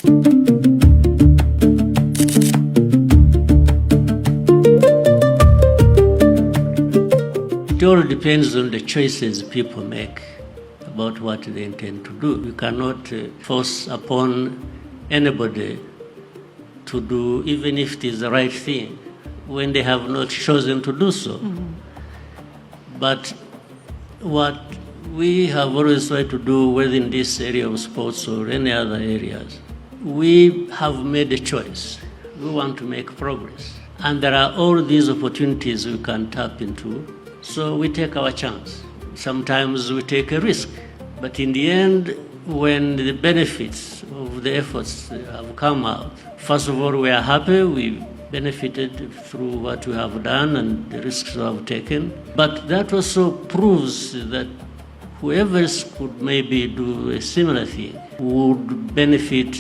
It all depends on the choices people make about what they intend to do. We cannot force upon anybody to do, even if it is the right thing, when they have not chosen to do so. But what we have always tried to do, whether in this area of sports or any other areas, we have made a choice. We want to make progress. And there are all these opportunities we can tap into, so we take our chance. Sometimes we take a risk, but in the end, when the benefits of the efforts have come out, first of all, we are happy, we benefited through what we have done and the risks we have taken. But that also proves that whoever could maybe do a similar thing would benefit